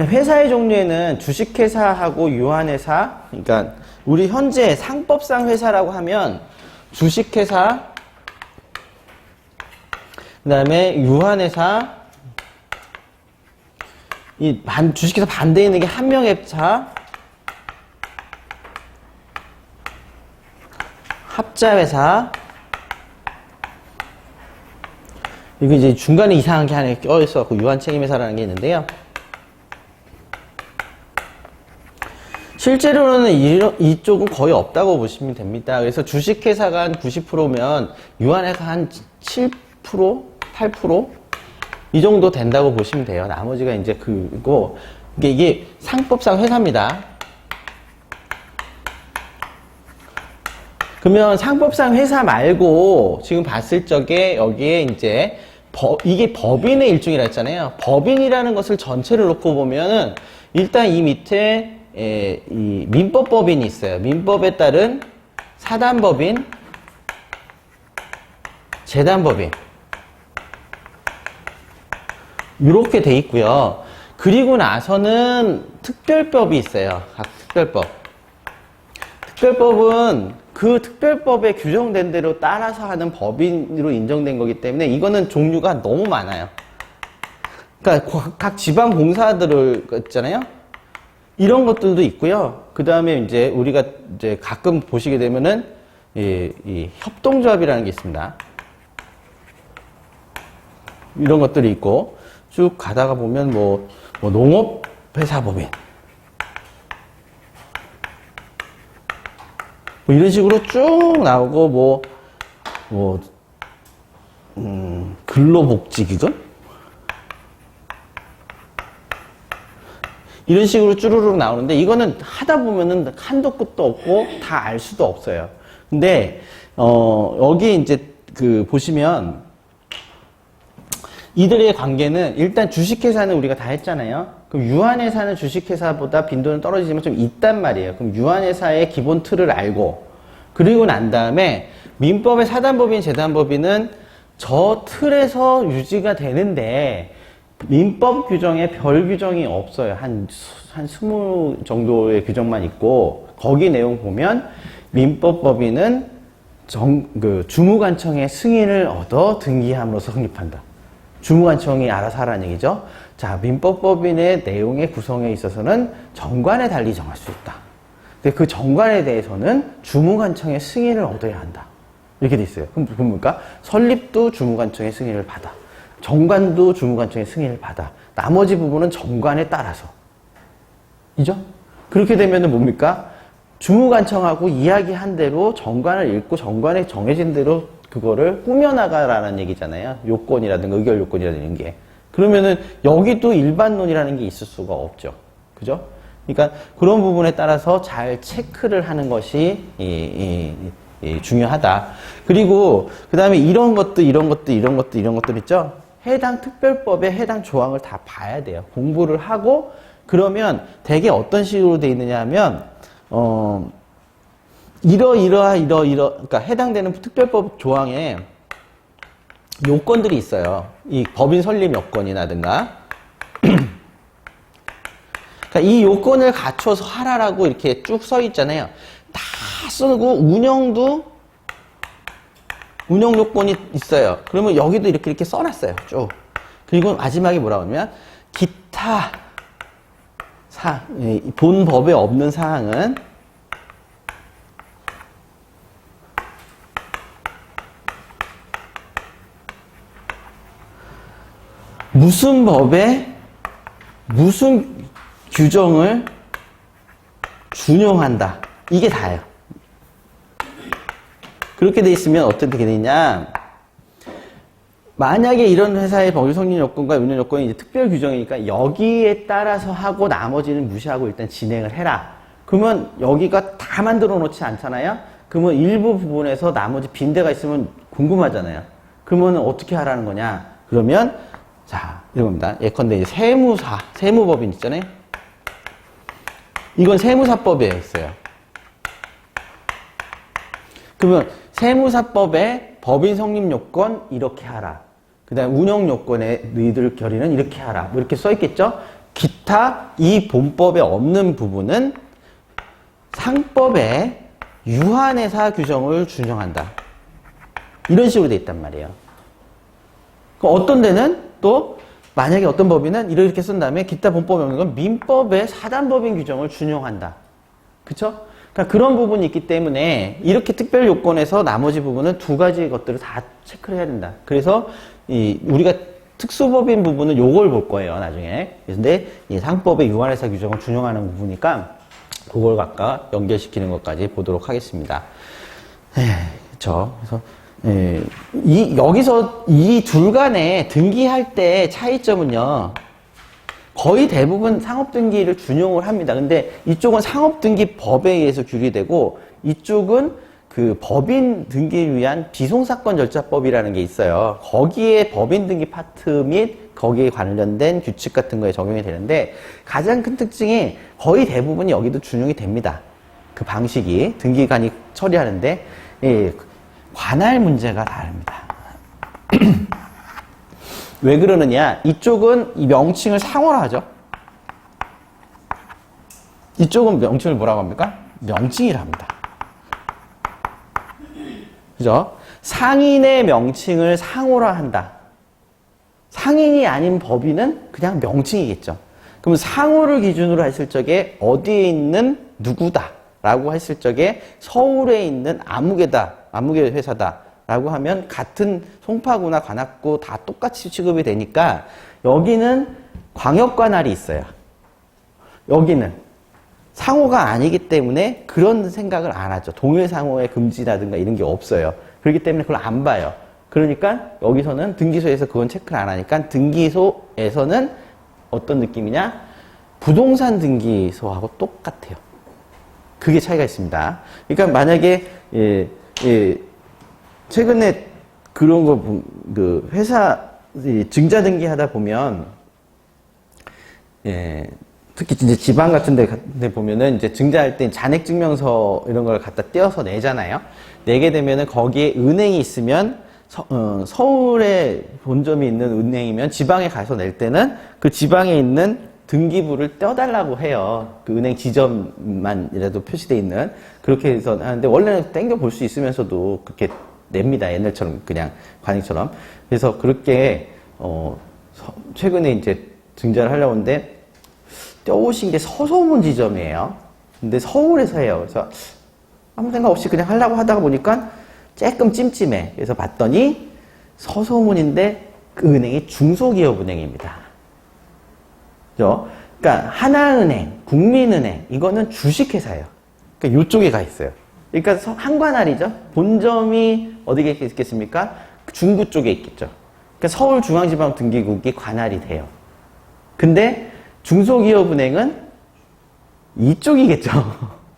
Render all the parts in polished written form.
회사의 종류에는 주식회사하고 유한회사, 그러니까 우리 현재 상법상 회사라고 하면 주식회사, 그 다음에 유한회사, 주식회사 반대에 있는 게 한명회사, 합자회사, 이거 이제 중간에 이상한 게 하나 껴있어갖고 유한책임회사라는 게 있는데요. 실제로는 이쪽은 거의 없다고 보시면 됩니다. 그래서 주식회사가 한 90%면 유한회사 한 7%, 8%? 이 정도 된다고 보시면 돼요. 나머지가 이제 그거, 이게 상법상 회사입니다. 그러면 상법상 회사 말고 지금 봤을 적에 여기에 이제 이게 법인의 일종이라 했잖아요. 법인이라는 것을 전체를 놓고 보면은 일단 이 밑에 이 민법법인이 있어요. 민법에 따른 사단법인, 재단법인 이렇게 돼 있고요. 그리고 나서는 특별법이 있어요. 각 특별법. 특별법은 그 특별법에 규정된 대로 따라서 하는 법인으로 인정된 거기 때문에 이거는 종류가 너무 많아요. 그러니까 각 지방 봉사들을 있잖아요. 이런 것들도 있고요. 그 다음에 이제 우리가 이제 가끔 보시게 되면은 이 협동조합이라는 게 있습니다. 이런 것들이 있고 쭉 가다가 보면 뭐 농업회사법인 뭐 이런 식으로 쭉 나오고 근로복지기금 이런 식으로 쭈루룩 나오는데 이거는 하다 보면은 한도 끝도 없고 다 알 수도 없어요. 근데 여기 이제 보시면 이들의 관계는 일단 주식회사는 우리가 다 했잖아요. 그럼 유한회사는 주식회사보다 빈도는 떨어지지만 좀 있단 말이에요. 그럼 유한회사의 기본 틀을 알고 그리고 난 다음에 민법의 사단법인, 재단법인은 저 틀에서 유지가 되는데 민법 규정에 별 규정이 없어요. 한 20 정도의 규정만 있고 거기 내용 보면 민법법인은 주무관청의 승인을 얻어 등기함으로써 성립한다. 주무관청이 알아서 하라는 얘기죠. 자, 민법법인의 내용의 구성에 있어서는 정관에 달리 정할 수 있다. 근데 그 정관에 대해서는 주무관청의 승인을 얻어야 한다. 이렇게 돼 있어요. 그럼 뭡니까? 설립도 주무관청의 승인을 받아. 정관도 주무관청의 승인을 받아. 나머지 부분은 정관에 따라서. 이죠? 그렇게 되면은 뭡니까? 주무관청하고 이야기한 대로 정관을 읽고 정관에 정해진 대로 그거를 꾸며나가라는 얘기잖아요. 요건이라든가 의결 요건이라든가 이런 게. 그러면은 여기도 일반론이라는 게 있을 수가 없죠. 그죠? 그러니까 그런 부분에 따라서 잘 체크를 하는 것이 중요하다. 그리고 그 다음에 이런 것들 있죠? 해당 특별법의 해당 조항을 다 봐야 돼요. 공부를 하고 그러면 대개 어떤 식으로 돼 있느냐 하면 그러니까 해당되는 특별법 조항에 요건들이 있어요. 이 법인 설립 요건이라든가 그러니까 이 요건을 갖춰서 하라라고 이렇게 쭉 써 있잖아요. 다 쓰고 운영 요건이 있어요. 그러면 여기도 이렇게 써놨어요. 쭉. 그리고 마지막에 뭐라고 하냐면 기타 본 법에 없는 사항은 무슨 법에 무슨 규정을 준용한다. 이게 다예요. 그렇게 돼 있으면 어떻게 되느냐. 만약에 이런 회사의 법률 성립 요건과 운영 요건이 이제 특별 규정이니까 여기에 따라서 하고 나머지는 무시하고 일단 진행을 해라. 그러면 여기가 다 만들어 놓지 않잖아요. 그러면 일부 부분에서 나머지 빈대가 있으면 궁금하잖아요. 그러면 어떻게 하라는 거냐. 그러면 자, 이겁니다. 예컨대 세무법인 있잖아요. 이건 세무사법에 있어요. 그러면 세무사법에 법인 성립 요건 이렇게 하라. 그다음 운영 요건에 너희들 결의는 이렇게 하라. 뭐 이렇게 써 있겠죠? 기타 이 본법에 없는 부분은 상법에 유한회사 규정을 준용한다. 이런 식으로 돼 있단 말이에요. 어떤 데는 또 만약에 어떤 법인은 이렇게 쓴 다음에 기타 본법에 없는 건 민법의 사단법인 규정을 준용한다. 그쵸? 그러니까 그런 부분이 있기 때문에 이렇게 특별 요건에서 나머지 부분은 두 가지 것들을 다 체크를 해야 된다. 그래서 우리가 특수법인 부분은 요걸 볼 거예요, 나중에. 근데 이 상법의 유한회사 규정을 준용하는 부분이니까 그걸 각각 연결시키는 것까지 보도록 하겠습니다. 그렇죠. 그래서 여기서 이 둘 간에 등기할 때 차이점은요, 거의 대부분 상업등기를 준용을 합니다. 근데 이쪽은 상업등기법에 의해서 규리되고 이쪽은 그 법인 등기를 위한 비송사건 절차법이라는 게 있어요. 거기에 법인 등기 파트 및 거기에 관련된 규칙 같은 거에 적용이 되는데 가장 큰 특징이 거의 대부분이 여기도 준용이 됩니다. 그 방식이 등기관이 처리하는데 관할 문제가 다릅니다. 왜 그러느냐? 이쪽은 이 명칭을 상호로 하죠. 이쪽은 명칭을 뭐라고 합니까? 명칭이라 합니다. 그죠? 상인의 명칭을 상호로 한다. 상인이 아닌 법인은 그냥 명칭이겠죠. 그럼 상호를 기준으로 했을 적에 어디에 있는 누구다 라고 했을 적에 서울에 있는 아무개다, 아무개 회사다 라고 하면 같은 송파구나 관악구 다 똑같이 취급이 되니까 여기는 광역관할이 있어요. 여기는 상호가 아니기 때문에 그런 생각을 안 하죠. 동일상호의 금지라든가 이런 게 없어요. 그렇기 때문에 그걸 안 봐요. 그러니까 여기서는 등기소에서 그건 체크를 안 하니까 등기소에서는 어떤 느낌이냐? 부동산 등기소하고 똑같아요. 그게 차이가 있습니다. 그러니까 만약에 최근에 그런 거 그 회사 증자 등기하다 보면 특히 이제 지방 같은 데 보면은 이제 증자할 때 잔액증명서 이런 걸 갖다 떼어서 내잖아요. 내게 되면은 거기에 은행이 있으면 서울에 본점이 있는 은행이면 지방에 가서 낼 때는 그 지방에 있는 등기부를 떼어달라고 해요. 그 은행 지점만이라도 표시되어 있는. 그렇게 해서 하는데 원래는 땡겨 볼 수 있으면서도 그렇게 냅니다. 옛날처럼 그냥 관행처럼. 그래서 그렇게 최근에 이제 증자를 하려고 하는데 떼어오신 게 서소문 지점이에요. 근데 서울에서 해요. 그래서 아무 생각 없이 그냥 하려고 하다가 보니까 조금 찜찜해. 그래서 봤더니 서소문인데 그 은행이 중소기업은행입니다. 그죠? 그러니까 하나은행, 국민은행 이거는 주식회사예요. 그러니까 이쪽에 가 있어요. 그러니까 한관할이죠. 본점이 어디에 있겠습니까? 중구 쪽에 있겠죠. 그러니까 서울중앙지방등기국이 관할이 돼요. 근데 중소기업은행은 이쪽이겠죠.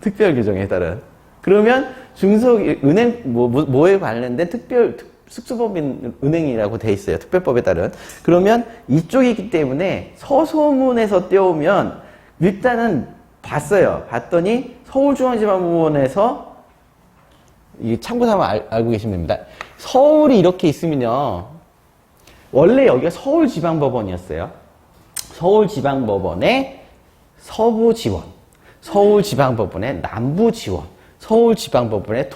특별규정에 따른. 그러면 중소은행 뭐에 관련된 특수법인 은행이라고 돼 있어요. 특별법에 따른. 그러면 이쪽이기 때문에 서소문에서 떼오면 일단은 봤어요. 봤더니 서울중앙지방법원에서 이 참고삼아 알고 계시면 됩니다. 서울이 이렇게 있으면요. 원래 여기가 서울지방법원이었어요. 서울지방법원의 서부지원, 서울지방법원의 남부지원, 서울지방법원의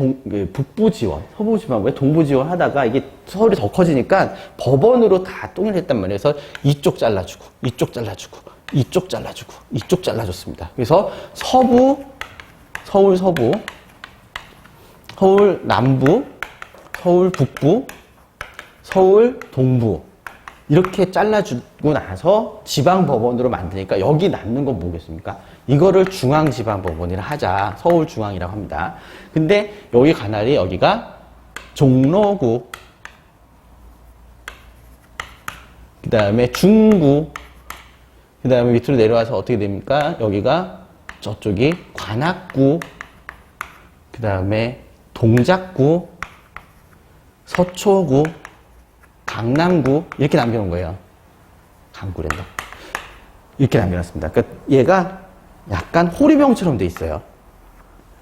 북부지원, 서부지방법원의 동부지원 하다가 이게 서울이 더 커지니까 법원으로 다 통일했단 말이에요. 그래서 이쪽 잘라주고, 이쪽 잘라주고, 이쪽 잘라주고, 이쪽 잘라줬습니다. 그래서 서부, 서울 서부, 서울 남부, 서울 북부, 서울 동부 이렇게 잘라주고 나서 지방법원으로 만드니까 여기 남는 건 뭐겠습니까? 이거를 중앙지방법원이라 하자. 서울중앙이라고 합니다. 근데 여기 관할이 여기가 종로구, 그 다음에 중구, 그 다음에 밑으로 내려와서 어떻게 됩니까? 여기가 저쪽이 관악구, 그 다음에 동작구, 서초구, 강남구 이렇게 남겨놓은 거예요. 강구랜다. 이렇게 남겨놨습니다. 그러니까 얘가 약간 호리병처럼 돼 있어요.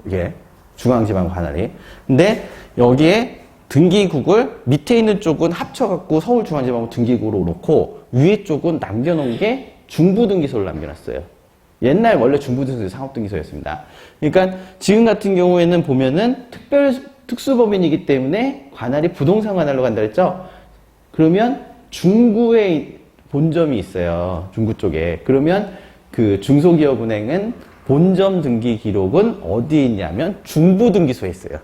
이게 중앙지방 관할이. 근데 여기에 등기국을 밑에 있는 쪽은 합쳐갖고 서울중앙지방법 등기국으로 놓고 위에 쪽은 남겨놓은 게 중부등기소를 남겨놨어요. 옛날 원래 중부등기소 상업등기소였습니다. 그러니까 지금 같은 경우에는 보면은 특수법인이기 때문에 관할이 부동산 관할로 간다 그랬죠? 그러면 중구에 본점이 있어요. 중구 쪽에. 그러면 그 중소기업은행은 본점 등기 기록은 어디에 있냐면 중부등기소에 있어요.